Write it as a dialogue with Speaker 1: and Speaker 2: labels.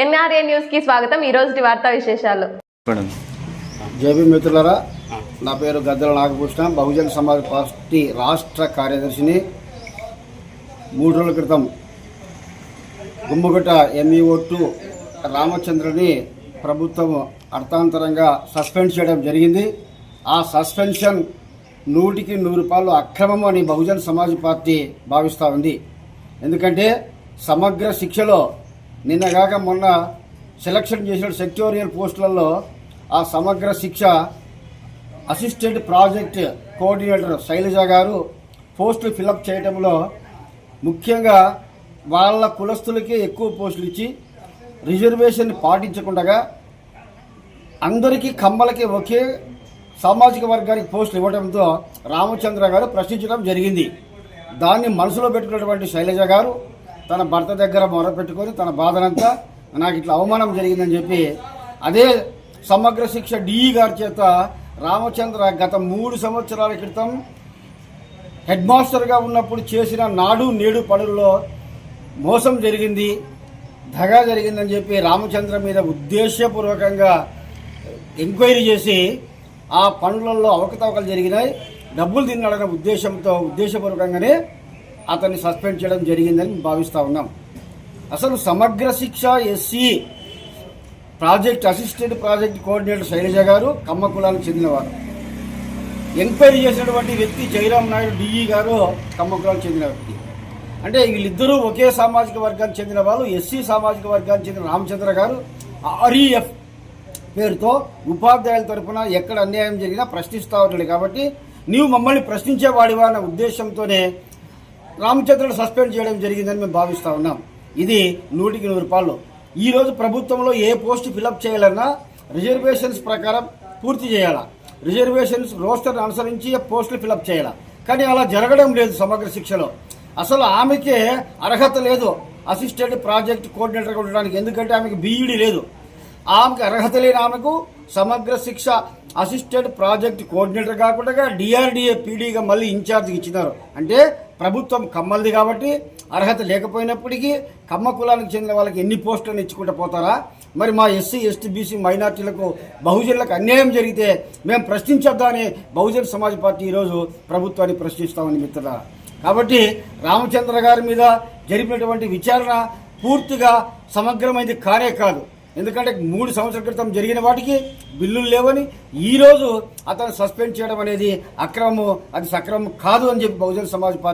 Speaker 1: NRA news కి స్వాగతం. ఈ రోజు వార్తా విశేషాలు.
Speaker 2: జేబీ మిత్రులారా, నా పేరు గద్దెల నాగభూషణ, బహుజన్ సమాజ్ పార్టీ రాష్ట్ర కార్యదర్శిని. 3 రోజుల క్రితం గుమ్మగుట్ట MEO2 రామచంద్రని ప్రభుత్వం అర్థాంతరంగా సస్పెండ్ చేయడం జరిగింది. ఆ సస్పెన్షన్ 100కి 100 అక్రమం అని బహుజన్ సమాజ్ పార్టీ భావిస్తూ ఉంది. ఎందుకంటే సమగ్ర శిక్షలో నిన్నగాక మొన్న సెలక్షన్ చేసిన సెక్టోరియల్ పోస్టులలో ఆ సమగ్ర శిక్ష అసిస్టెంట్ ప్రాజెక్ట్ కోఆర్డినేటర్ శైలజ గారు పోస్టులు ఫిలప్ చేయడంలో ముఖ్యంగా వాళ్ళ కులస్తులకే ఎక్కువ పోస్టులు ఇచ్చి రిజర్వేషన్ పాటించకుండా అందరికీ కమ్మలకి ఒకే సామాజిక వర్గానికి పోస్టులు ఇవ్వడంతో రామచంద్ర గారు ప్రశ్నించడం జరిగింది. దాన్ని మనసులో పెట్టుకున్నటువంటి శైలజ గారు తన భర్త దగ్గర మొరపెట్టుకొని తన బాధనంతా నాకు ఇట్లా అవమానం జరిగిందని చెప్పి అదే సమగ్ర శిక్ష DE గారి చేత రామచంద్ర గత 3 సంవత్సరాల క్రితం హెడ్ మాస్టర్గా ఉన్నప్పుడు చేసిన నాడు నేడు పనుల్లో మోసం జరిగింది, దగా జరిగిందని చెప్పి రామచంద్ర మీద ఉద్దేశపూర్వకంగా ఎంక్వైరీ చేసి ఆ పనులలో అవకతవకలు జరిగినాయి, డబ్బులు తిన్నాడన్న ఉద్దేశపూర్వకంగానే అతన్ని సస్పెండ్ చేయడం జరిగిందని భావిస్తూ ఉన్నాం. అసలు Samagra Shiksha SC project assistant project coordinator Shailaja గారు కమ్మ కులానికి చెందినవారు. ఎంక్వైరీ చేసినటువంటి వ్యక్తి జయరాం నాయుడు DE గారు కమ్మ కులానికి చెందిన వ్యక్తి. అంటే వీళ్ళిద్దరూ ఒకే సామాజిక వర్గానికి చెందిన వాళ్ళు. SC సామాజిక వర్గానికి చెందిన రామచంద్ర గారు REF పేరుతో ఉపాధ్యాయుల తరఫున ఎక్కడ అన్యాయం జరిగినా ప్రశ్నిస్తూ ఉన్నాడు. కాబట్టి నీవు మమ్మల్ని ప్రశ్నించేవాడివా అన్న ఉద్దేశంతోనే రామచంద్రను సస్పెండ్ చేయడం జరిగిందని మేము భావిస్తూ ఉన్నాం. ఇది 100కి 100. ఈరోజు ప్రభుత్వంలో ఏ పోస్ట్ ఫిలప్ చేయాలన్నా రిజర్వేషన్స్ ప్రకారం పూర్తి చేయాలా, రిజర్వేషన్స్ రోస్టర్ని అనుసరించి పోస్టులు ఫిలప్ చేయాలా. కానీ అలా జరగడం లేదు సమగ్ర శిక్షలో. అసలు ఆమెకే అర్హత లేదు అసిస్టెంట్ ప్రాజెక్ట్ కోఆర్డినేటర్గా ఉండడానికి. ఎందుకంటే ఆమెకు BEd లేదు. ఆమెకు అర్హత లేని ఆమెకు సమగ్ర శిక్ష అసిస్టెంట్ ప్రాజెక్ట్ కోఆర్డినేటర్ కాకుండా DRDA PDగా మళ్ళీ ఇన్ఛార్జ్కి ఇచ్చినారు. అంటే ప్రభుత్వం కమ్మలది కాబట్టి అర్హత లేకపోయినప్పటికీ కమ్మ కులానికి చెందిన వాళ్ళకి ఎన్ని పోస్టులను ఇచ్చుకుంటూ పోతారా? మరి మా SC ST BC మైనార్టీలకు బహుజనులకు అన్యాయం జరిగితే మేము ప్రశ్నించొద్దని బహుజన్ సమాజ్ పార్టీ ఈరోజు ప్రభుత్వాన్ని ప్రశ్నిస్తామని మిత్రులారా. కాబట్టి రామచంద్ర గారి మీద జరిపినటువంటి విచారణ పూర్తిగా సమగ్రమైనది కానే కాదు. ఎందుకంటే 3 సంవత్సరాల క్రితం జరిగిన వాటికి బిల్లులు లేవని ఈరోజు అతను సస్పెండ్ చేయడం అనేది అక్రమం, అది సక్రమం కాదు అని చెప్పి బహుజన్ సమాజ్ పార్టీ